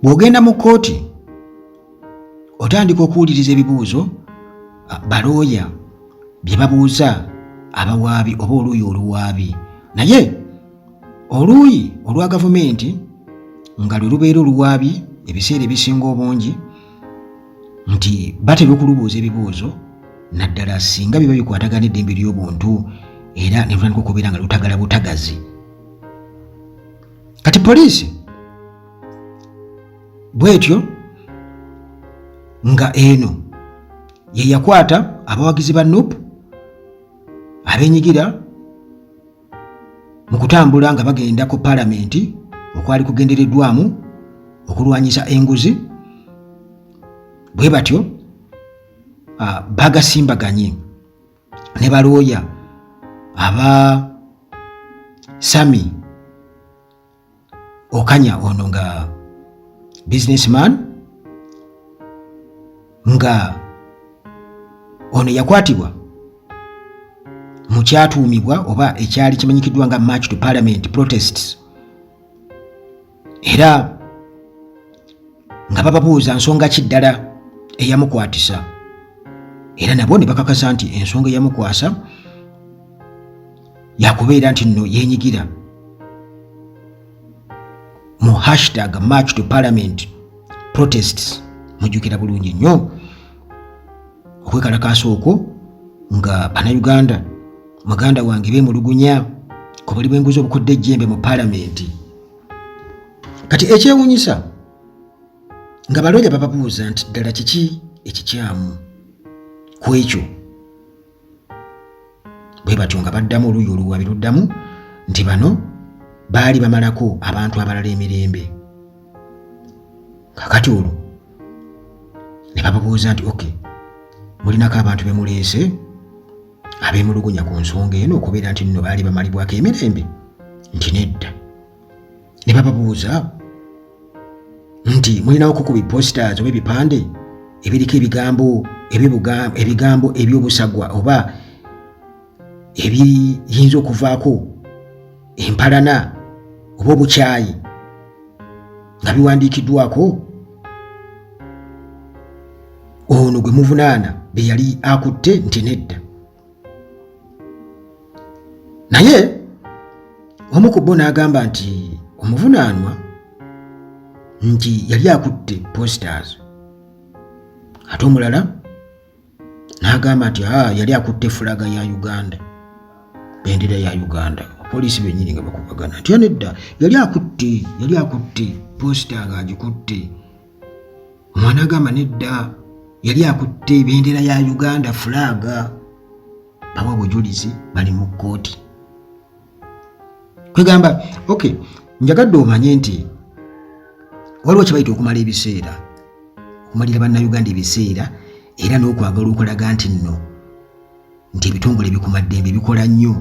bw'ogenda mu kkooti otandika okuwuliriza ebibuuzo balooya bye babuuza abawaabi oba oluuyi oluwaabi, naye oluuyi olwa gavumenti nga lwe lubeera oluwaabi ebiseera ebisinga obungi nti batera okulubuuza ebibuuzo naddala singa biba bikwatagana eddembe ly'obuntu era ne lutandika okubeera nga lutagala butagazi. Kati poliisi bwetyo nga eno ye yakwata abawagizi ba NUP abenyigira mu kutambula nga bagenda ku paalamenti okwali kugendereddwamu okulwanyisa enguzi, bwe batyo bagasimbaganye ne balooya aba Sami Okanya ono nga businessman nga ono yakwatibwa mu kyatuumibwa oba ekyali kimanyikiddwa nga March to Parliament protests, era nga bababuuza nsonga ki ddala eyamukwatisa, era nabo ne bakakasa nti ensonga eyamukwasa yakubeera nti nno yenyigira mu hashtag March to Parliament protests. Mujjukira bulungi nnyo okwekalakaasa okwo nga Bannayuganda muganda wange beemulugunya ku buli bw'enguzi obukodde ejjembe mu paalamenti. Kati ekyewuunyisa nga balooya bababuuza nti ddala kiki ekikyamu ku ekyo, bwe batyo nga baddamu oluuyi oluwaabi luddamu nti bano baali bamalako abantu abalala emirembe. Kakati olwo ne bababuuza nti okay, mulinako abantu bemuleese abeemulugunya ku nsonga eno okubeera nti nno baali bamalibwako emirembe, nti nedda. Ne bababuuza nti mulinawo ku posters oba ebipande ebiriko ebigambo eby'obusagwa oba ebiyinza okuvaako empalana oba obukyayi nga biwandiikiddwako ono gwe muvunaana be yali akutte, nti nedda. Naye omu ku bo n'agamba nti omuvunaanwa nti yali akutte posters, ate omulala n'agamba nti yali akutte fulaga ya Uganda, bendera ya Uganda. Poliisi bennyini nga bakubagana nti nedda, yali akutte poster ng'agikutte. Omwana agamba nedda, yali akutte bendera ya Uganda fulaga. Bawa obujulizi bali mu kkooti. Kwegamba okay, njagadde omanye nti waliwo kye bayita okumala ebiseera, okumalira Bannayuganda ebiseera, era n'okwagala okulaga nti nno nti ebitongole bikumaddembe bikola nnyo.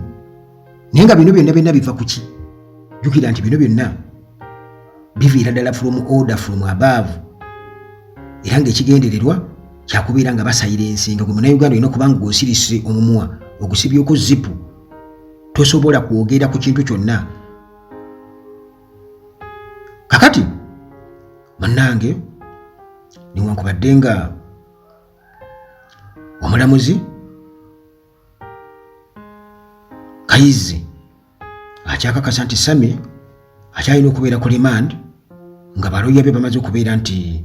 Naye nga bino byonna biva ku ki? Jjukira nti bino byonna biviira ddala from order from above, era ng'ekigendererwa kyakubeera nga basayira ensinga. Gwe Munnayuganda olina okuba nga gw'osirise omumwa ogusibyeko zipu, tosobola kwogera ku kintu kyonna. Kakati munnange newankubadde nga omulamuzi Kayizi akyakakasa nti Sami akyalina okubeera ku remand, nga balooya be bamaze okubeera nti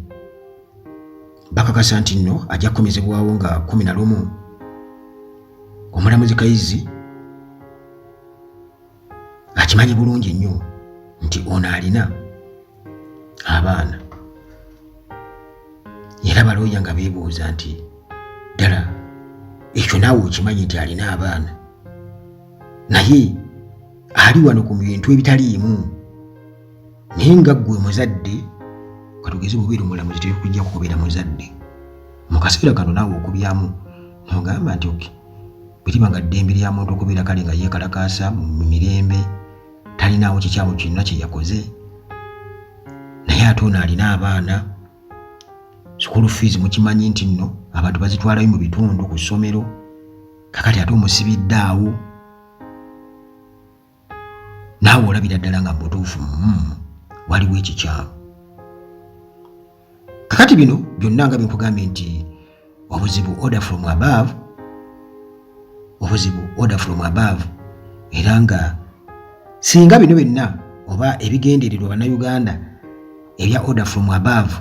bakakasa nti nno ajja kukomezebwawo nga 11. Omulamuzi Kayizi akimanyi bulungi nnyo nti ono alina abaana, era balooya nga beebuuza nti ddala ekyo naawe okimanyi nti alina abaana, naye ali wano ku bintu ebitaliimu. Naye nga ggwe muzadde, katugeze bubeera omulamuzi tekujja kukubeera muzadde mu kaseera kano naawe okubyamu n'ogamba nti okay, bweriba nga ddembe lya muntu okubeera kale nga yeekalakaasa mu mirembe, talinaawo kikyamu kyonna kye yakoze, naye ate ono alina abaana. School fees mukimanyi nti nno abantu bazitwalayo mu bitundu ku ssomero, kakati ate omusibidde awo, naawe olabira ddala nga mutuufu waliwo ekikyamu. kakati bino byonna nga binkugambye nti obuzibu order from above, era nga singa bino byonna oba ebigendererwa bannayuganda ebya order from above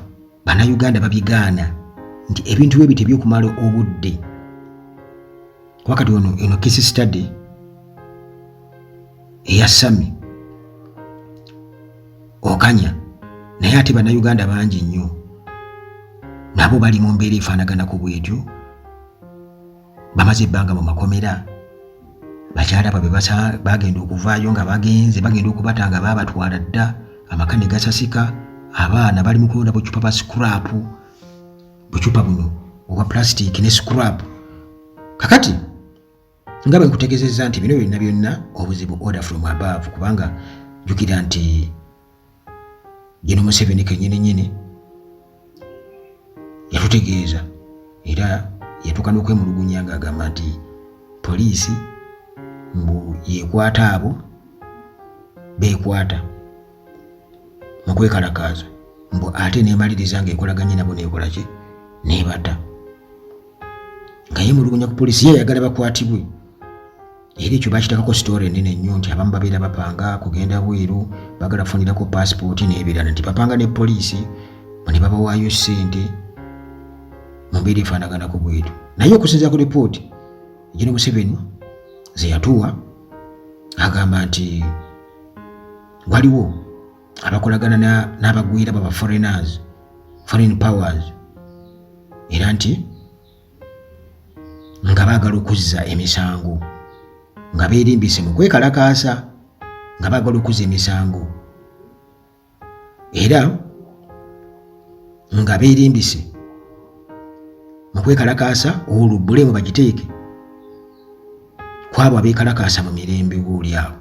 bannayuganda babigaana nti ebintu bye bitebyokumala obudde wakati eno case study eya Sami Okanya naye ate bannayuganda bangi nnyo nabo bali mu mbeera efaanaganako bwetyo, bamaze ebbanga mu makomera, bakyala babe bagenda okuvaayo nga bagenda okubata nga babatwala dda, amaka ne gasasika, abaana bali mu kulonda bucupa ba scrap, bucupa buno obwa plastic ne scrap. Kakati nga bwe nkutegeezezza nti bino byonna obuzibu order from above, kubanga jjukira nti General Museveni kennyini yatutegeeza era yatuuka n'okwemulugunya ng'agamba nti poliisi mbu yeekwata abo beekwata mu kwekalakaaza, mbu ate neemaliriza ng'ekolaganye nabo neekola ki neebata, nga yeemulugunya ku poliisi yeeyagala bakwatibwe. Era ekyo bakitakako sitoore ennene nnyo nti abamu babeera bapanga kugenda bweru, bagala kufunirako paasipooti n'ebirala, nti bapanga ne poliisi ne babawaayo ssente mu mbeera efaanaganako bweru. Naye okusinziira ku lipooti General Museveni ze yatuwa agamba nti waliwo abakolagana n'abagwira baba foreign powers, era nti nga baagala okuzza emisango, nga beerimbise mu kwekalakaasa, nga baagala okuzza emisango, era nga beerimbise mu kwekalakaasa olubbulemu bagiteeke kwabo abeekalakaasa mu mirembe oboolyawo.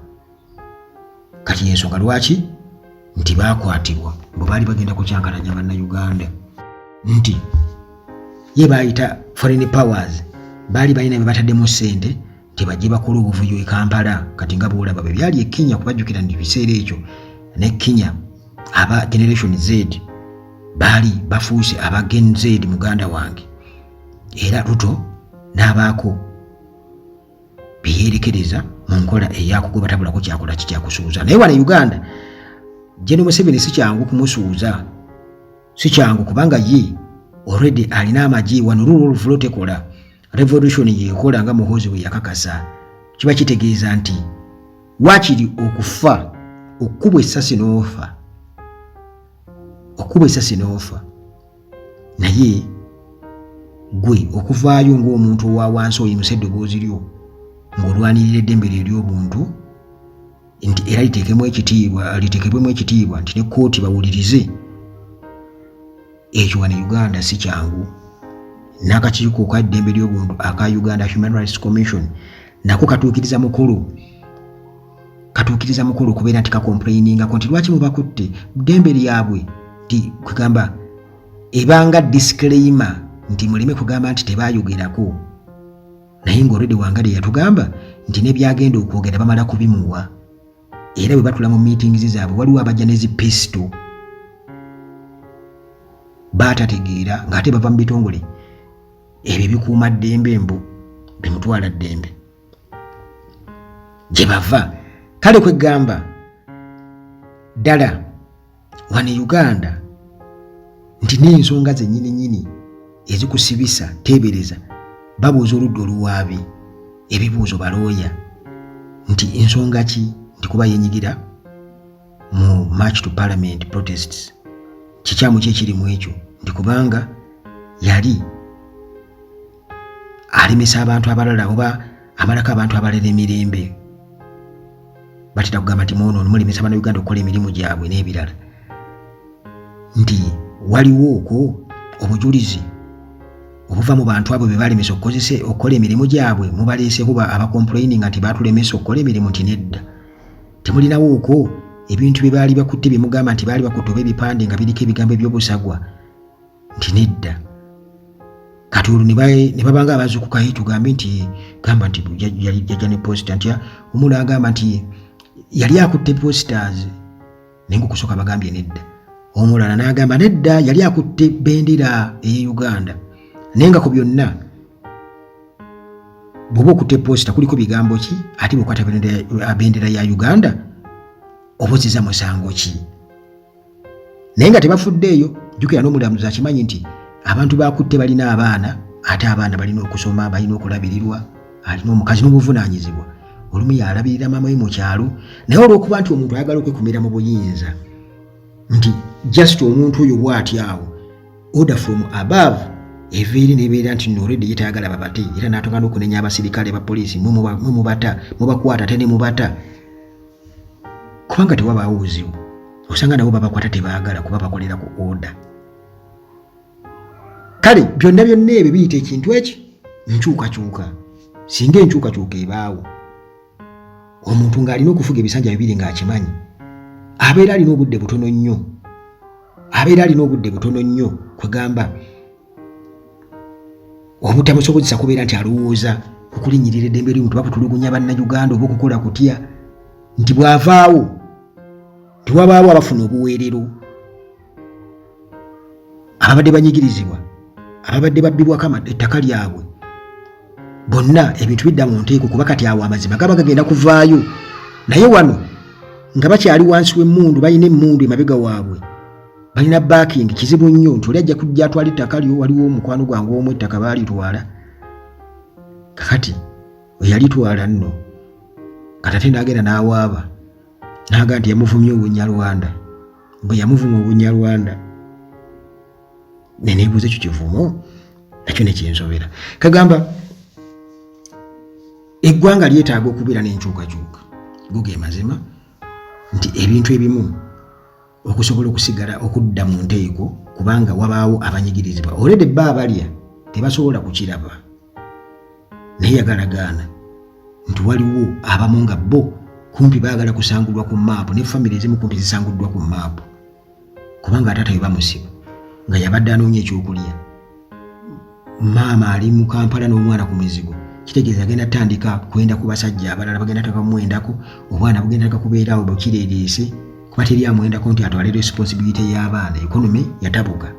Kati y'ensonga lwaki nti baakwatibwa bwe baali bagenda kukyankalanya bannayuganda, nti ye baayita foreign powers baali balina bye bataddemu ssente tebajje bakola obuvuyo e Kampala. Kati nga boolaba bwe byali e Kenya, kubajjukira nti biseera ekyo ne Kenya aba Generation Z baali bafuuse aba Gen Z muganda wange, era Ruto n'abaako biyerekereza mu nkola eyakugwe batabulako kyakola kikyakusuuza. Naye wano Uganda General Museveni si kyangu kumusuuza, si kyangu kubanga ye already alina amagye wano. Rule of law tekola, revolution yeekola nga muhoozi bwe yakakasa. Kiba kitegeeza nti waakiri okufa okubwa essasi n'ofa, naye gwe okuvaayo ng'omuntu owa wansi oyimusa eddoboozi lyo ng'olwanirira eddembe lye ery'obuntu, nti era liteekebwemu ekitiibwa nti ne kkooti bawulirize. Ekyo wano Uganda si kyangu. N'akakiiko ka ddembe ly'obuntu aka Uganda Human Rights Commission nako katuukiriza mukolo okubeera nti kakomplainingako nti lwaki mubakutte ddembe lyabwe, nti kugamba ebanga disclaimer nti muleme kugamba nti tebaayogerako, naye ng'olwedde Wangari yatugamba nti n'ebyagenda okwogera bamala kubimuwa, era bwe batula mu meetings zaabwe waliwo abajja n'ezipisto baatategeera ng'ate bava mu bitongole ebyo bikuuma ddembe mbu bimutwala ddembe gye bava. Kale kwegamba ddala wano Uganda nti n'ensonga zennyini ezikusibisa teebereza, babuuza oludda oluwaabi ebibuuzo balooya nti ensonga ki, nti kuba yenyigira mu March to Parliament protests. Kikyamu ki ekiri mu ekyo? Nti kubanga yali alemesa abantu abalala oba amalako abantu abalala emirembe, batera kugamba nti muno mulemesa bannayuganda okukola emirimu gyabwe n'ebirala, nti waliwo okwo obujulizi obuva mu bantu abo be balemesa okukola emirimu gyabwe mubaleeseho abakomplaininga nti baatulemesa okukola emirimu, nti nedda, temulinawo okwo ebintu bye baali bakutte bye mugamba nti baali bakutte oba ebipande nga biriko ebigambo eby'obusagwa, nti nedda. Kati olwo ne babanga abazuukukayo tugambe nti gamba nti yajja ne posita, nti omula agamba nti yali akutte posters naye nga okusooka bagambye nedda, omulala n'agamba nedda yali akutte bendera e Uganda naye nga ku byonna bw'oba okutte posita kuliko bigambo ki ate bw'okwata bendera ya Uganda obuzizza musango ki naye nga tebafuddeeyo jjukira n'omulamuzi akimanyi nti abantu bakutte balina abaana ate abaana balina okusoma balina okulabirirwa alina omukazi n'obuvunaanyizibwa olumu yalabirira maama we mu kyalo naye olw'okuba nti omuntu ayagala okwekumira mu buyinza nti just omuntu oyo bw'ati awo order from above eva eri nebeera nti nno already yetayagala babate era n'atongana okunenya abasirikale ba poliisi mubakwata ate ne mubata kubanga tewabaawo buzibu osanga nabo babakwata tebaagala kuba bakolera ku order kale byonna ebyo biyita ekintu ekyo nkyukakyuka singa enkyukakyuka ebaawo omuntu ng'alina okufuga ebisanja bibiri ng'akimanyi abeera alina obudde butono nnyo kwegamba obutamusobozesa kubeera nti alowooza okulinnyirira eddembe ly'omuntu bakutulugunya bannayuganda oba okukola kutya nti bw'avaawo tiwabaawo abafuna obuweerero ababadde banyigirizibwa ababadde babbibwako ettaka lyabwe bonna ebintu bidda mu nteeko kuba kati awo amazima gaba gagenda kuvaayo naye wano nga bakyali wansi w'emmundu balina emmundu emabega waabwe balina backing kizibu nnyo nti oli ajja kujja atwala ettaka lyo waliwo omukwano gwange omu ettaka baalitwala kakati eyalitwala nno katate n'agenda n'awaaba n'aga nti yamuvumya obunyarwanda bwe yamuvuma obunyarwanda neneebuuza ekyo kivumo nakyo nekinsobera kagamba eggwanga lyetaaga okubeera n'enkyukakyuka guge mazima nti ebintu ebimu okusobola okusigala okudda mu nteeko kubanga wabaawo abanyigirizibwa olwedde bba abalya tebasobola kukiraba naye yagalagaana nti waliwo abamu nga bo kumpi baagala kusangulwa ku maapu ne famire ezimu kumpi zisanguddwa ku maapu kubanga ataata we bamusiba nga yabadde anoonya ekyokulya maama ali mu Kampala n'omwana ku mizigo kitegeeza agenda tandika kwenda ku basajja abalala bagenda takamwendako obwana bugenda takakubeerawo bukireereese kuba teri amwendako nti atwale responsibility y'abaana economy yatabuka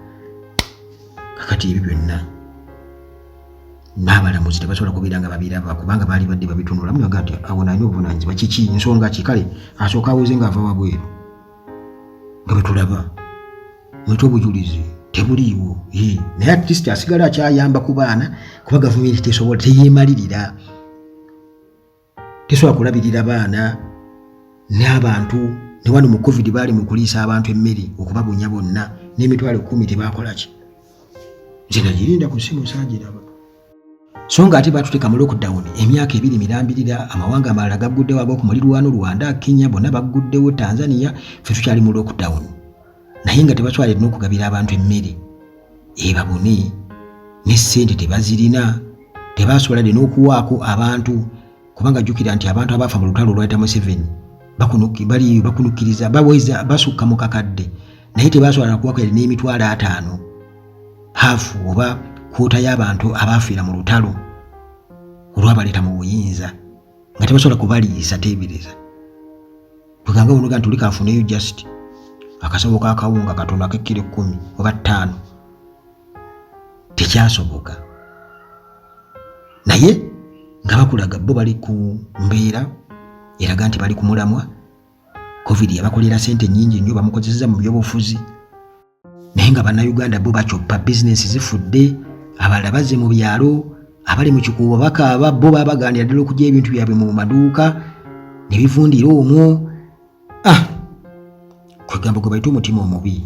kakati ebyo byonna n'abalamuzi tebasobola kubeera nga babiraba kubanga baali badde babitunula muyaga nti awo nalina obuvunaanyizibwa kiki ensonga kikale asooka awuze ng'ava wabweru nga bwe tulaba mwete obujulizi tebuliiwo naye at least asigala akyayamba ku baana kuba gavumenti tesobola teyeemalirira tesobola kulabirira baana n'abantu ne wano mu covid baali mu kuliisa abantu emmere okubabunya bonna n'emitwalo 10 tebaakola ki nze nagirinda ku ssimu saagiraba so nga ate baatuteeka mu lockdown emyaka 2 mirambirira amawanga amalala gagguddewo ag'okumulirwano Rwanda Kenya bonna bagguddewo Tanzania ffe tukyali mu lockdown naye nga tebakyalira n'okugabira abantu emmere ebabone n'essente tebazirina tebasobola n'okuwaako abantu kubanga jjukira nti abantu abaafa mu lutalo olwayita Museveni bakunukkiriza baweza basukka mu kakadde naye tebasobola kuwaako n'emitwalo 5 hafu oba kwota y'abantu abaafiira mu lutalo olwabaleeta mu buyinza nga tebasobola kubaliisa teebereza tuganga onoga nti olikafuneyo just akasawo k'akawunga katono ak'ekkiro 10 oba 5 tekyasoboka naye nga bakulaga bo bali ku mbeera eraga nti bali ku mulamwa covid yabakolera sente nnyingi nnyo bamukozeseza mu byobufuzi naye nga bannayuganda bo bacoppa bizinesi zifudde abalala bazze mu byalo abali mu kikuubo bakaaba bo babagaanira ddala okugya ebintu byabwe mu maduuka ne bivundira omwo kwegamba gwe bayita omutima omubi